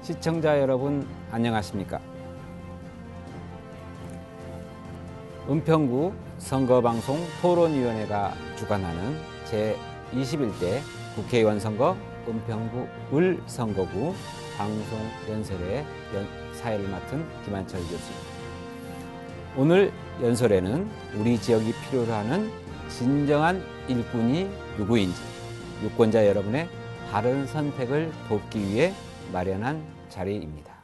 시청자 여러분 안녕하십니까? 은평구 선거방송 토론위원회가 주관하는 제21대 국회의원 선거 은평구 을선거구 방송연설의 사회를 맡은 김한철 교수입니다. 오늘 연설에는 우리 지역이 필요로 하는 진정한 일꾼이 누구인지 유권자 여러분의 바른 선택을 돕기 위해 마련한 자리입니다.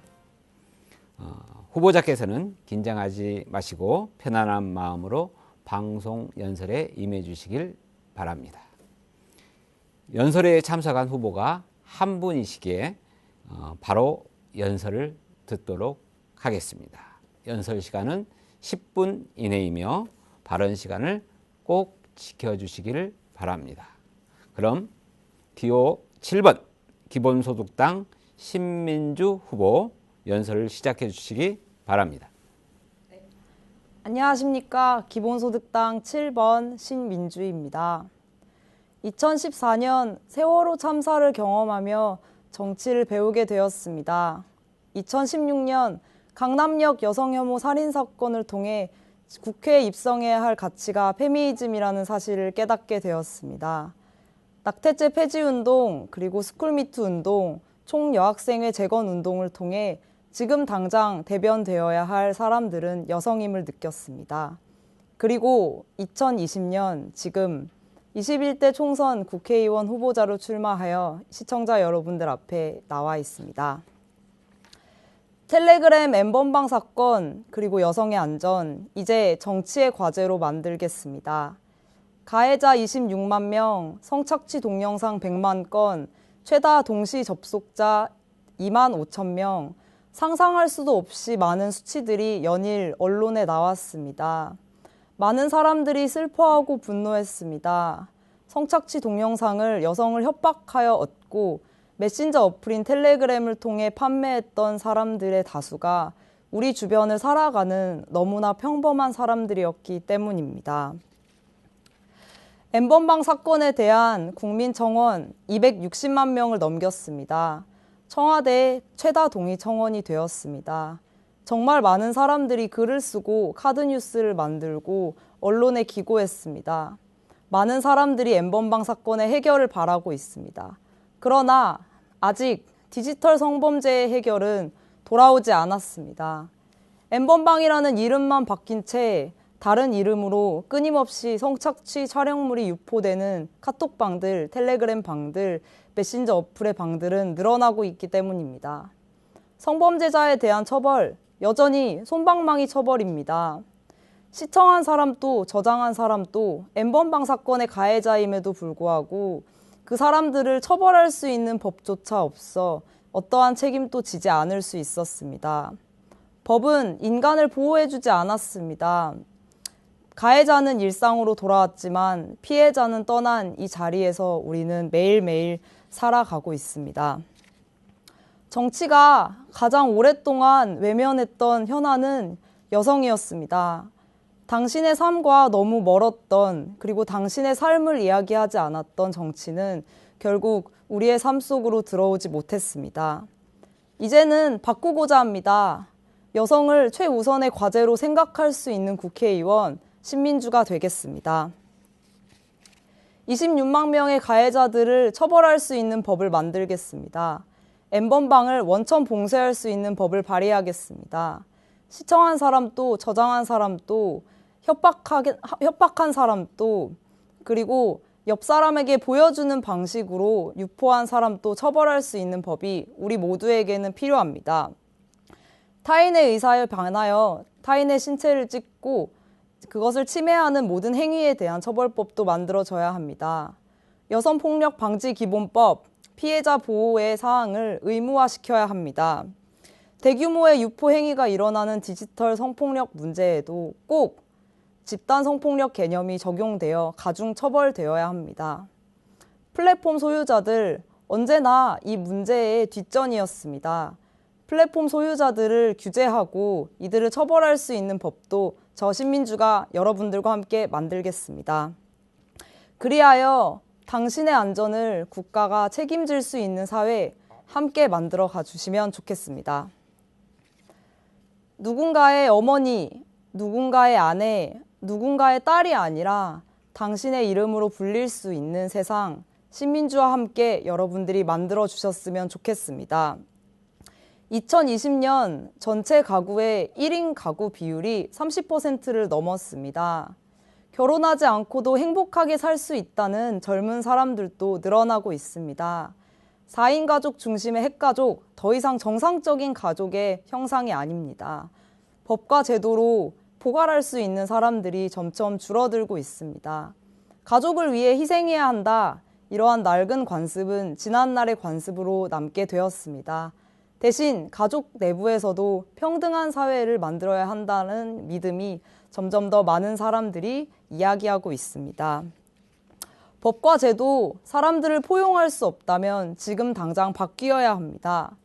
후보자께서는 긴장하지 마시고 편안한 마음으로 방송 연설에 임해 주시길 바랍니다. 연설에 참석한 후보가 한 분이시기에 바로 연설을 듣도록 하겠습니다. 연설 시간은 10분 이내이며 발언 시간을 꼭 지켜주시기를 바랍니다. 그럼 기호 7번 기본소득당 신민주 후보 연설을 시작해 주시기 바랍니다. 네. 안녕하십니까. 기본소득당 7번 신민주입니다. 2014년 세월호 참사를 경험하며 정치를 배우게 되었습니다. 2016년 강남역 여성혐오 살인사건을 통해 국회에 입성해야 할 가치가 페미니즘이라는 사실을 깨닫게 되었습니다. 낙태죄 폐지운동 그리고 스쿨미투 운동, 총여학생회 재건운동을 통해 지금 당장 대변되어야 할 사람들은 여성임을 느꼈습니다. 그리고 2020년 지금 21대 총선 국회의원 후보자로 출마하여 시청자 여러분들 앞에 나와 있습니다. 텔레그램 N번방 사건 그리고 여성의 안전 이제 정치의 과제로 만들겠습니다. 가해자 26만 명, 성착취 동영상 100만 건, 최다 동시 접속자 2만 5천 명, 상상할 수도 없이 많은 수치들이 연일 언론에 나왔습니다. 많은 사람들이 슬퍼하고 분노했습니다. 성착취 동영상을 여성을 협박하여 얻고 메신저 어플인 텔레그램을 통해 판매했던 사람들의 다수가 우리 주변을 살아가는 너무나 평범한 사람들이었기 때문입니다. N번방 사건에 대한 국민청원 260만 명을 넘겼습니다. 청와대 최다 동의 청원이 되었습니다. 정말 많은 사람들이 글을 쓰고 카드뉴스를 만들고 언론에 기고했습니다. 많은 사람들이 N번방 사건의 해결을 바라고 있습니다. 그러나 아직 디지털 성범죄의 해결은 돌아오지 않았습니다. N번방이라는 이름만 바뀐 채 다른 이름으로 끊임없이 성착취 촬영물이 유포되는 카톡방들, 텔레그램 방들, 메신저 어플의 방들은 늘어나고 있기 때문입니다. 성범죄자에 대한 처벌, 여전히 솜방망이 처벌입니다. 시청한 사람도 저장한 사람도 N번방 사건의 가해자임에도 불구하고 그 사람들을 처벌할 수 있는 법조차 없어 어떠한 책임도 지지 않을 수 있었습니다. 법은 인간을 보호해주지 않았습니다. 가해자는 일상으로 돌아왔지만 피해자는 떠난 이 자리에서 우리는 매일매일 살아가고 있습니다. 정치가 가장 오랫동안 외면했던 현안은 여성이었습니다. 당신의 삶과 너무 멀었던 그리고 당신의 삶을 이야기하지 않았던 정치는 결국 우리의 삶 속으로 들어오지 못했습니다. 이제는 바꾸고자 합니다. 여성을 최우선의 과제로 생각할 수 있는 국회의원 신민주가 되겠습니다. 26만 명의 가해자들을 처벌할 수 있는 법을 만들겠습니다. N번방을 원천 봉쇄할 수 있는 법을 발의하겠습니다. 시청한 사람도 저장한 사람도 협박한 사람도 그리고 옆 사람에게 보여주는 방식으로 유포한 사람도 처벌할 수 있는 법이 우리 모두에게는 필요합니다. 타인의 의사에 반하여 타인의 신체를 찢고 그것을 침해하는 모든 행위에 대한 처벌법도 만들어져야 합니다. 여성폭력 방지 기본법, 피해자 보호의 사항을 의무화시켜야 합니다. 대규모의 유포 행위가 일어나는 디지털 성폭력 문제에도 꼭 집단 성폭력 개념이 적용되어 가중 처벌되어야 합니다. 플랫폼 소유자들 언제나 이 문제의 뒷전이었습니다. 플랫폼 소유자들을 규제하고 이들을 처벌할 수 있는 법도 저 신민주가 여러분들과 함께 만들겠습니다. 그리하여 당신의 안전을 국가가 책임질 수 있는 사회, 함께 만들어 가주시면 좋겠습니다. 누군가의 어머니, 누군가의 아내, 누군가의 딸이 아니라 당신의 이름으로 불릴 수 있는 세상, 신민주와 함께 여러분들이 만들어 주셨으면 좋겠습니다. 2020년 전체 가구의 1인 가구 비율이 30%를 넘었습니다. 결혼하지 않고도 행복하게 살 수 있다는 젊은 사람들도 늘어나고 있습니다. 4인 가족 중심의 핵가족, 더 이상 정상적인 가족의 형상이 아닙니다. 법과 제도로 포괄할 수 있는 사람들이 점점 줄어들고 있습니다. 가족을 위해 희생해야 한다. 이러한 낡은 관습은 지난날의 관습으로 남게 되었습니다. 대신 가족 내부에서도 평등한 사회를 만들어야 한다는 믿음이 점점 더 많은 사람들이 이야기하고 있습니다. 법과 제도, 사람들을 포용할 수 없다면 지금 당장 바뀌어야 합니다.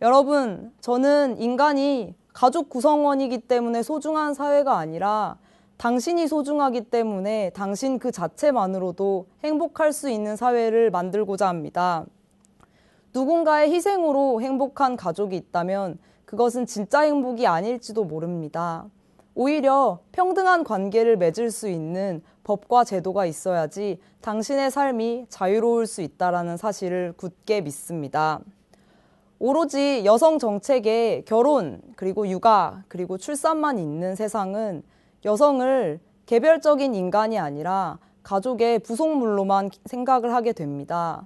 여러분, 저는 인간이 가족 구성원이기 때문에 소중한 사회가 아니라 당신이 소중하기 때문에 당신 그 자체만으로도 행복할 수 있는 사회를 만들고자 합니다. 누군가의 희생으로 행복한 가족이 있다면 그것은 진짜 행복이 아닐지도 모릅니다. 오히려 평등한 관계를 맺을 수 있는 법과 제도가 있어야지 당신의 삶이 자유로울 수 있다는 사실을 굳게 믿습니다. 오로지 여성 정책에 결혼, 그리고 육아, 그리고 출산만 있는 세상은 여성을 개별적인 인간이 아니라 가족의 부속물로만 생각을 하게 됩니다.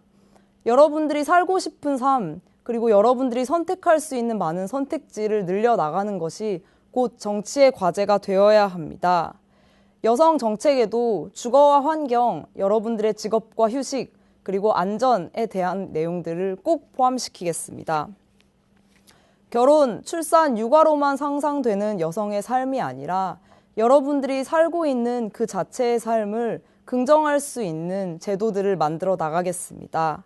여러분들이 살고 싶은 삶, 그리고 여러분들이 선택할 수 있는 많은 선택지를 늘려나가는 것이 곧 정치의 과제가 되어야 합니다. 여성 정책에도 주거와 환경, 여러분들의 직업과 휴식, 그리고 안전에 대한 내용들을 꼭 포함시키겠습니다. 결혼, 출산, 육아로만 상상되는 여성의 삶이 아니라 여러분들이 살고 있는 그 자체의 삶을 긍정할 수 있는 제도들을 만들어 나가겠습니다.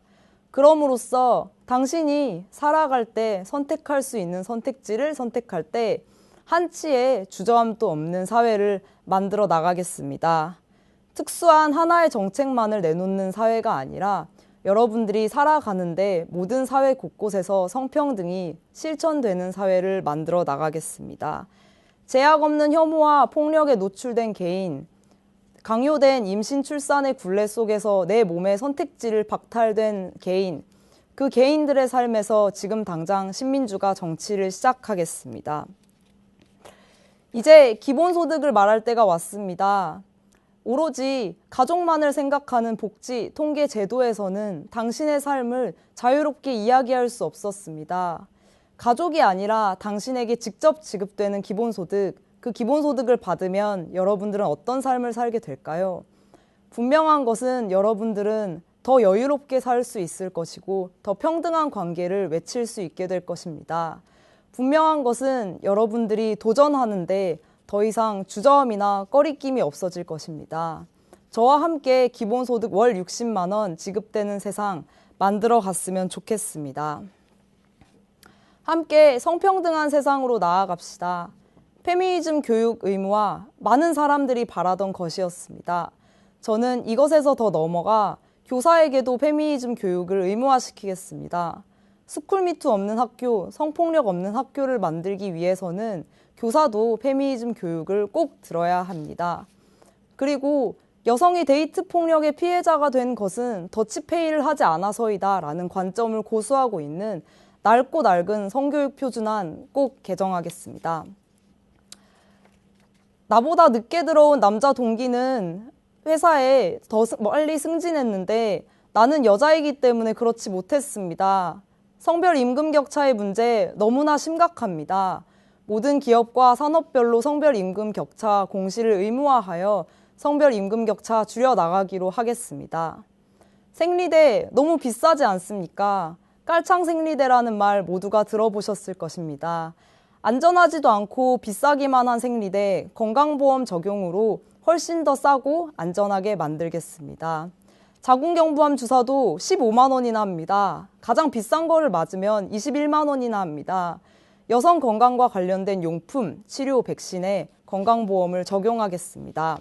그럼으로써 당신이 살아갈 때 선택할 수 있는 선택지를 선택할 때 한치의 주저함도 없는 사회를 만들어 나가겠습니다. 특수한 하나의 정책만을 내놓는 사회가 아니라 여러분들이 살아가는데 모든 사회 곳곳에서 성평등이 실천되는 사회를 만들어 나가겠습니다. 제약 없는 혐오와 폭력에 노출된 개인, 강요된 임신 출산의 굴레 속에서 내 몸의 선택지를 박탈된 개인, 그 개인들의 삶에서 지금 당장 신민주가 정치를 시작하겠습니다. 이제 기본소득을 말할 때가 왔습니다. 오로지 가족만을 생각하는 복지, 통계 제도에서는 당신의 삶을 자유롭게 이야기할 수 없었습니다. 가족이 아니라 당신에게 직접 지급되는 기본소득, 그 기본소득을 받으면 여러분들은 어떤 삶을 살게 될까요? 분명한 것은 여러분들은 더 여유롭게 살 수 있을 것이고 더 평등한 관계를 외칠 수 있게 될 것입니다. 분명한 것은 여러분들이 도전하는데 더 이상 주저함이나 꺼리낌이 없어질 것입니다. 저와 함께 기본소득 월 60만 원 지급되는 세상 만들어 갔으면 좋겠습니다. 함께 성평등한 세상으로 나아갑시다. 페미니즘 교육 의무와 많은 사람들이 바라던 것이었습니다. 저는 이것에서 더 넘어가 교사에게도 페미니즘 교육을 의무화시키겠습니다. 스쿨미투 없는 학교, 성폭력 없는 학교를 만들기 위해서는 교사도 페미니즘 교육을 꼭 들어야 합니다. 그리고 여성이 데이트 폭력의 피해자가 된 것은 더치페이를 하지 않아서이다 라는 관점을 고수하고 있는 낡고 낡은 성교육 표준안 꼭 개정하겠습니다. 나보다 늦게 들어온 남자 동기는 회사에 더 빨리 승진했는데 나는 여자이기 때문에 그렇지 못했습니다. 성별 임금 격차의 문제 너무나 심각합니다. 모든 기업과 산업별로 성별 임금 격차 공시를 의무화하여 성별 임금 격차 줄여나가기로 하겠습니다. 생리대 너무 비싸지 않습니까? 깔창 생리대라는 말 모두가 들어보셨을 것입니다. 안전하지도 않고 비싸기만 한 생리대 건강보험 적용으로 훨씬 더 싸고 안전하게 만들겠습니다. 자궁경부암 주사도 15만 원이나 합니다. 가장 비싼 거를 맞으면 21만 원이나 합니다. 여성 건강과 관련된 용품, 치료, 백신에 건강보험을 적용하겠습니다.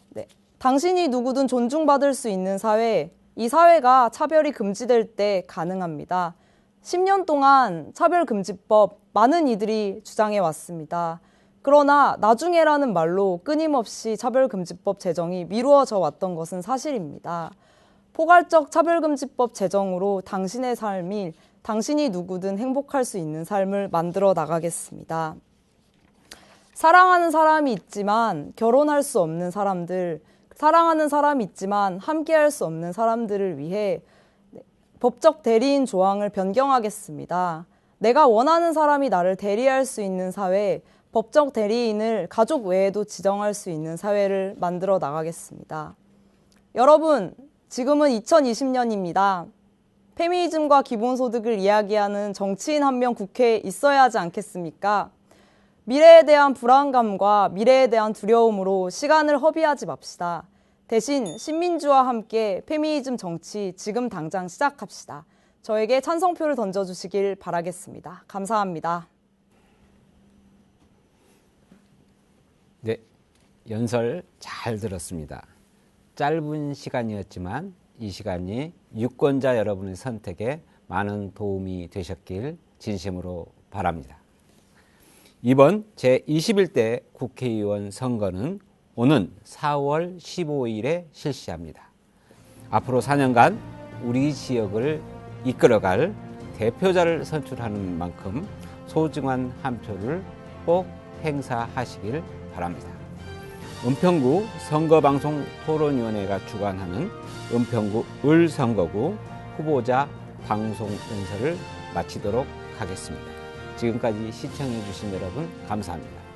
네, 당신이 누구든 존중받을 수 있는 사회, 이 사회가 차별이 금지될 때 가능합니다. 10년 동안 차별금지법 많은 이들이 주장해 왔습니다. 그러나 나중에라는 말로 끊임없이 차별금지법 제정이 미루어져 왔던 것은 사실입니다. 포괄적 차별금지법 제정으로 당신의 삶이 당신이 누구든 행복할 수 있는 삶을 만들어 나가겠습니다. 사랑하는 사람이 있지만 결혼할 수 없는 사람들, 사랑하는 사람이 있지만 함께할 수 없는 사람들을 위해 법적 대리인 조항을 변경하겠습니다. 내가 원하는 사람이 나를 대리할 수 있는 사회, 법적 대리인을 가족 외에도 지정할 수 있는 사회를 만들어 나가겠습니다. 여러분, 지금은 2020년입니다. 페미니즘과 기본소득을 이야기하는 정치인 한 명 국회에 있어야 하지 않겠습니까? 미래에 대한 불안감과 미래에 대한 두려움으로 시간을 허비하지 맙시다. 대신 신민주와 함께 페미니즘 정치 지금 당장 시작합시다. 저에게 찬성표를 던져주시길 바라겠습니다. 감사합니다. 네, 연설 잘 들었습니다. 짧은 시간이었지만 이 시간이 유권자 여러분의 선택에 많은 도움이 되셨길 진심으로 바랍니다. 이번 제21대 국회의원 선거는 오는 4월 15일에 실시합니다. 앞으로 4년간 우리 지역을 이끌어갈 대표자를 선출하는 만큼 소중한 한 표를 꼭 행사하시길 바랍니다. 은평구 선거방송 토론위원회가 주관하는 은평구 을선거구 후보자 방송 연설을 마치도록 하겠습니다. 지금까지 시청해 주신 여러분 감사합니다.